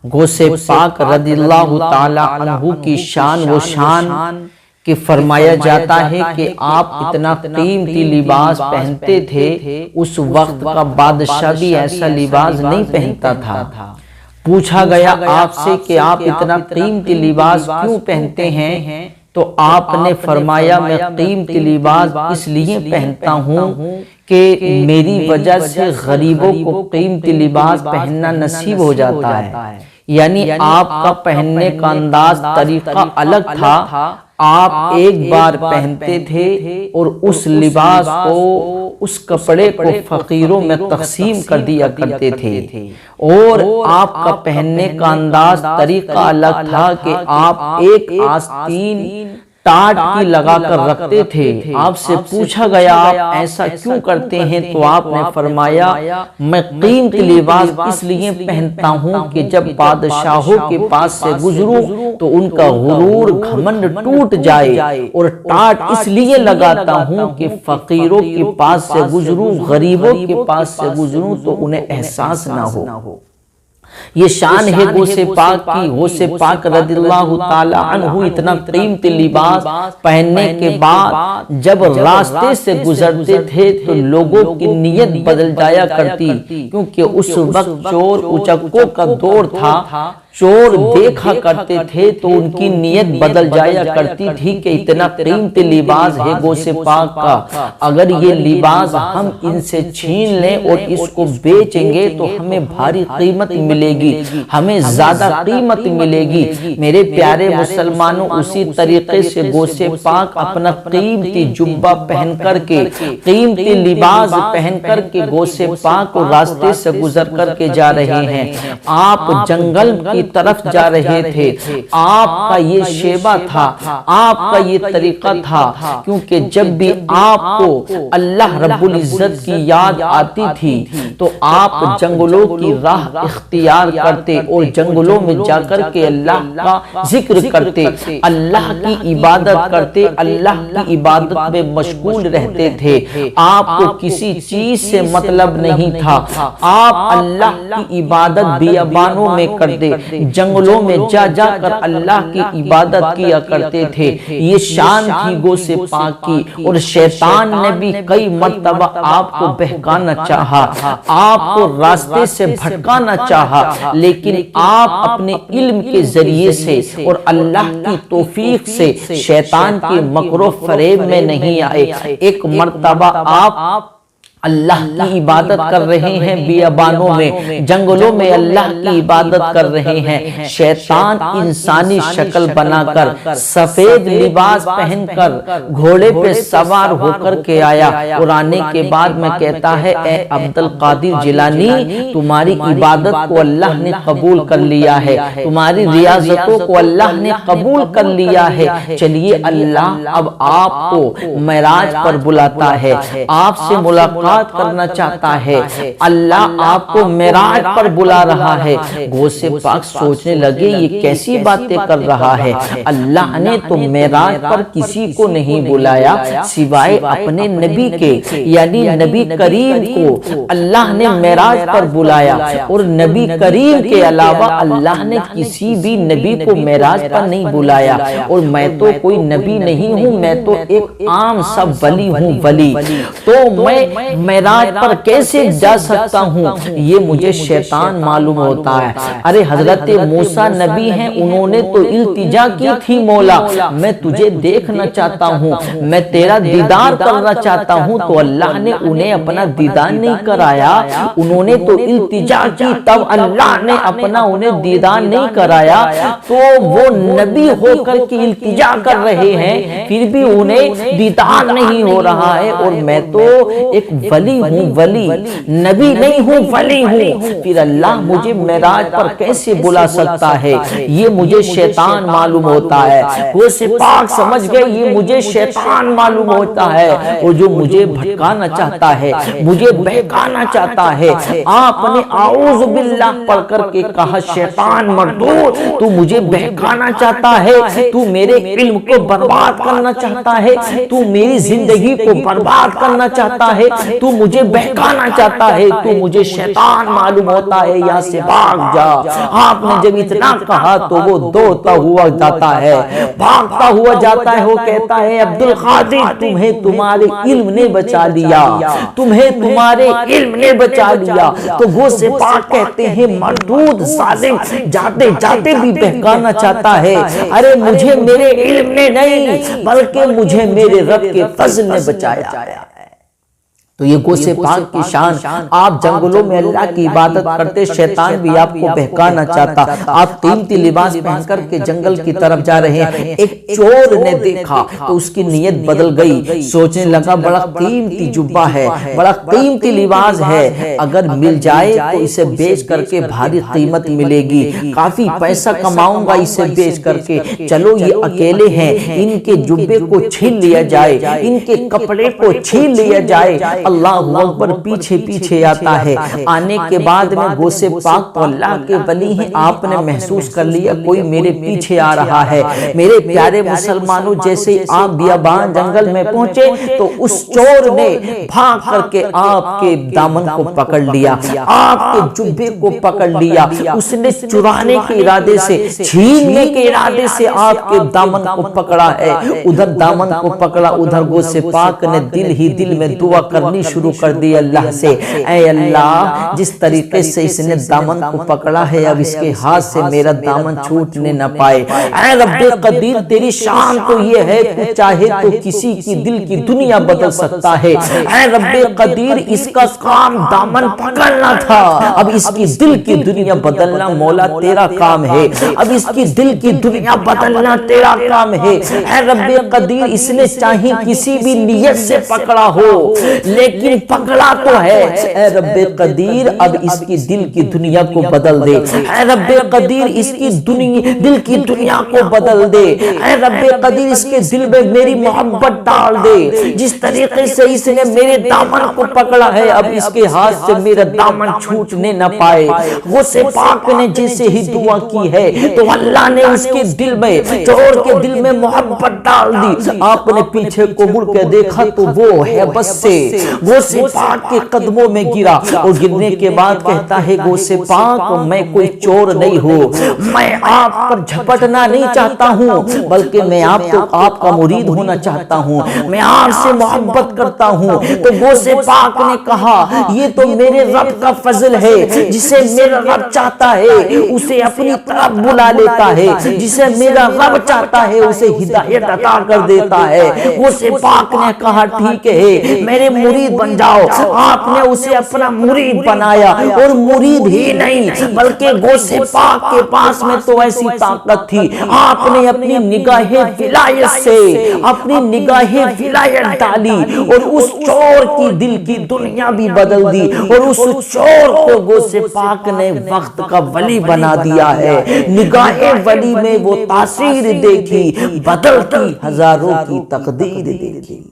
غوث پاک رضی اللہ تعالی عنہ کی شان و شان کہ فرمایا جاتا ہے کہ آپ اتنا قیمتی لباس پہنتے تھے، اس وقت کا بادشاہ بھی ایسا لباس نہیں پہنتا تھا۔ پوچھا گیا آپ سے کہ آپ اتنا قیمتی لباس کیوں پہنتے ہیں؟ تو آپ نے فرمایا میں قیمتی لباس اس لیے پہنتا ہوں کہ میری وجہ سے غریبوں کو قیمتی لباس پہننا نصیب ہو جاتا ہے۔ یعنی آپ کا پہننے کا انداز طریقہ الگ تھا، آپ ایک بار پہنتے تھے اور اس لباس کو، اس کپڑے کو فقیروں میں تقسیم کر دیا کرتے تھے، اور آپ کا پہننے کا انداز طریقہ الگ تھا کہ آپ ایک آستین ٹاٹ کی لگا کر رکھتے تھے۔ آپ سے پوچھا گیا آپ ایسا کیوں کرتے ہیں؟ تو آپ نے فرمایا میں قیمتی لباس اس لیے پہنتا ہوں کہ جب بادشاہوں کے پاس سے گزروں تو ان کا غرور گھمنڈ ٹوٹ جائے، اور ٹاٹ اس لیے لگاتا ہوں کہ فقیروں کے پاس سے گزروں، غریبوں کے پاس سے گزروں تو انہیں احساس نہ ہو۔ یہ شان ہے غوث پاک کی۔ غوث پاک رضی اللہ تعالی عنہ اتنا قیمتی لباس پہننے کے بعد جب راستے سے گزرتے تھے تو لوگوں کی نیت بدل جایا کرتی، کیونکہ اس وقت چور اچکوں کا دور تھا، چور دیکھا کرتے تھے تو ان کی نیت بدل جایا کرتی تھی کہ اتنا قیمتی لباس ہے غوث پاک کا، اگر یہ لباس ہم ان سے چھین لیں اور اس کو بیچیں گے تو ہمیں بھاری قیمت ملے گی، ہمیں زیادہ قیمت ملے گی۔ میرے پیارے مسلمانوں، اسی طریقے سے غوث پاک اپنا قیمتی جبہ پہن کر کے، قیمتی لباس پہن کر کے غوث پاک راستے سے گزر کر کے جا رہے ہیں۔ آپ جنگل کی طرف جا رہے تھے، آپ کا یہ شیبہ تھا، آپ کا یہ طریقہ تھا، کیونکہ جب بھی آپ کو اللہ رب العزت کی یاد آتی تھی تو آپ جنگلوں کی راہ اختیار کرتے اور جنگلوں میں جا کر کے اللہ کا ذکر کرتے، اللہ کی عبادت کرتے، اللہ کی عبادت میں مشغول رہتے تھے۔ آپ کو کسی چیز سے مطلب نہیں تھا، آپ اللہ کی عبادت بیابانوں میں کرتے، جنگلوں میں جا جا کر اللہ کی عبادت کیا کرتے تھے۔ یہ شان تھی غوث پاک کی، اور شیطان نے بھی کئی مرتبہ آپ کو بہکانا چاہا، آپ کو راستے سے بھٹکانا چاہا، لیکن آپ اپنے علم کے ذریعے سے اور اللہ کی توفیق سے شیطان کے مکر و فریب میں نہیں آئے۔ ایک مرتبہ آپ اللہ کی عبادت کر رہے ہیں، بیابانوں میں، جنگلوں میں اللہ کی عبادت کر رہے ہیں، شیطان انسانی شکل بنا کر، سفید لباس پہن کر، گھوڑے پہ سوار ہو کر کے آیا، اور آنے کے بعد میں کہتا ہے اے عبد القادر جیلانی، تمہاری عبادت کو اللہ نے قبول کر لیا ہے، تمہاری ریاضتوں کو اللہ نے قبول کر لیا ہے، چلیے اللہ اب آپ کو معراج پر بلاتا ہے، آپ سے ملاقات کرنا چاہتا ہے، اللہ آپ کو معراج پر بلا رہا ہے۔ غوث پاک سوچنے لگے یہ کیسی باتیں کر رہا ہے، اللہ نے تو معراج پر کسی کو نہیں بلایا سوائے اپنے نبی کے، یعنی نبی کریم کو اللہ نے معراج پر بلایا، اور نبی کریم کے علاوہ اللہ نے کسی بھی نبی کو معراج پر نہیں بلایا، اور میں تو کوئی نبی نہیں ہوں، میں تو ایک عام سا ولی ہوں، ولی، تو میں معراج پر کیسے جا سکتا ہوں؟ یہ مجھے شیطان معلوم ہوتا ہے۔ ارے حضرت موسیٰ نبی ہیں، انہوں نے تو التجا کی تھی مولا میں تجھے دیکھنا چاہتا ہوں، میں تیرا دیدار کرنا چاہتا ہوں، تو اللہ نے انہیں اپنا دیدار نہیں کرایا، انہوں نے تو التجا کی تب اللہ نے اپنا انہیں دیدار نہیں کرایا، تو وہ نبی ہو کر کے التجا کر رہے ہیں پھر بھی انہیں دیدار نہیں ہو رہا ہے، اور میں تو ایک ولی ہوں، ولی، نبی نہیں ہوں، ولی ہوں، پھر اللہ مجھے معراج پر کیسے بلا سکتا ہے؟ یہ مجھے شیطان معلوم ہوتا ہے۔ غوث پاک سمجھ گئے یہ مجھے شیطان معلوم ہوتا ہے، اور جو مجھے بھٹکانا چاہتا ہے، مجھے بہکانا چاہتا ہے۔ آپ نے اعوذ باللہ پڑھ کر کے کہا شیطان مردود، تو مجھے بہکانا چاہتا ہے، تو میرے علم کو برباد کرنا چاہتا ہے، تو میری زندگی کو برباد کرنا چاہتا ہے، تو تو مجھے بہکانا چاہتا ہے، تو مجھے شیطان معلوم ہوتا ہے، یہاں سے بھاگ جا۔ آپ نے جب اتنا کہا تو وہ دوڑتا ہوا جاتا ہے، بھاگتا ہوا جاتا ہے۔ وہ کہتا ہے عبد القادر تمہیں تمہارے علم نے بچا لیا، تمہیں تمہارے علم نے بچا لیا۔ تو غوث پاک کہتے ہیں مردود ظالم جاتے جاتے بھی بہکانا چاہتا ہے، ارے مجھے میرے علم نے نہیں بلکہ مجھے میرے رب کے فضل نے بچایا۔ تو یہ غوث پاک کی شان، آپ جنگلوں میں اللہ کی عبادت کرتے، شیطان بھی آپ کو بہکانا چاہتا، آپ قیمتی لباس پہن کر کے جنگل کی طرف جا رہے ہیں، ایک چور نے دیکھا تو اس کی نیت بدل گئی، سوچنے لگا بڑا قیمتی جبہ ہے، بڑا قیمتی لباس ہے، اگر مل جائے تو اسے بیچ کر کے بھاری قیمت ملے گی، کافی پیسہ کماؤں گا اسے بیچ کر کے، چلو یہ اکیلے ہیں، ان کے جبے کو چھین لیا جائے، ان کے کپڑے کو چھین لیا جائے۔ اللہ اکبر، پیچھے پیچھے آتا ہے، آنے کے بعد میں غوث پاک تو اللہ کے ولی ہیں، آپ نے محسوس کر لیا کوئی میرے پیچھے آ رہا ہے۔ میرے پیارے مسلمانوں، جیسے آپ بیابان جنگل میں پہنچے تو اس چور نے بھاگ کر کے آپ کے دامن کو پکڑ لیا، آپ کے جبے کو پکڑ لیا، اس نے چرانے کے ارادے سے، چھیننے کے ارادے سے آپ کے دامن کو پکڑا ہے۔ ادھر دامن کو پکڑا، ادھر غوث پاک نے دل ہی دل میں دعا کرنی شروع کر دی اللہ سے، اے اللہ جس طریقے سے اس نے دامن کو پکڑا ہے اب اس کے ہاتھ سے میرا دامن چھوٹنے نہ پائے۔ اے رب قدیر، تیری شان تو یہ ہے تو چاہے تو کسی کی دل کی دنیا بدل سکتا ہے۔ اے رب قدیر، اس کا کام دامن پکڑنا تھا، اب اس کی دل کی دنیا بدلنا مولا تیرا کام ہے، اب اس کی دل کی دنیا بدلنا تیرا کام ہے۔ اے رب قدیر، اس نے چاہی کسی بھی نیت سے پکڑا ہو لیکن پکڑا تو ہے، اے رب قدیر اب اس کی دل کی دنیا کو بدل دے، اے رب قدیر اس کی دل کی دنیا کو بدل دے، اے رب قدیر اس کے دل میں میری محبت ڈال دے، جس طریقے سے اس نے میرے دامن کو پکڑا ہے اب اس کے ہاتھ سے میرا دامن چھوٹنے نہ پائے۔ غوث پاک نے جیسے ہی دعا کی ہے تو اللہ نے اس کے دل میں، چور کے دل میں محبت ڈال دی۔ آپ نے پیچھے کو مڑ کے دیکھا تو وہ ہے بس سے غوث پاک کے قدموں میں گرا، اور گرنے کے بعد کہتا ہے غوث پاک میں کوئی چور نہیں ہوں، میں آپ پر جھپٹنا نہیں چاہتا ہوں بلکہ میں آپ کا مرید ہونا چاہتا ہوں، میں آپ سے محبت کرتا ہوں۔ تو غوث پاک نے کہا یہ تو میرے رب کا فضل ہے، جسے میرا رب چاہتا ہے اسے اپنی طرف بلا لیتا ہے، جسے میرا رب چاہتا ہے اسے ہدایت عطا کر دیتا ہے۔ غوث پاک نے کہا ٹھیک ہے میرے مرید بن جاؤ۔ آپ نے اسے اپنا مرید بنایا، اور مرید ہی نہیں بلکہ غوث پاک کے پاس میں تو ایسی طاقت تھی، آپ نے اپنی نگاہ ولایت سے اپنی نگاہ ولایت ڈالی اور اس چور کی دل کی دنیا بھی بدل دی، اور اس چور کو غوث پاک نے وقت کا ولی بنا دیا ہے۔ نگاہ ولی میں وہ تاثیر دیکھی، بدلتی ہزاروں کی تقدیر دیکھی۔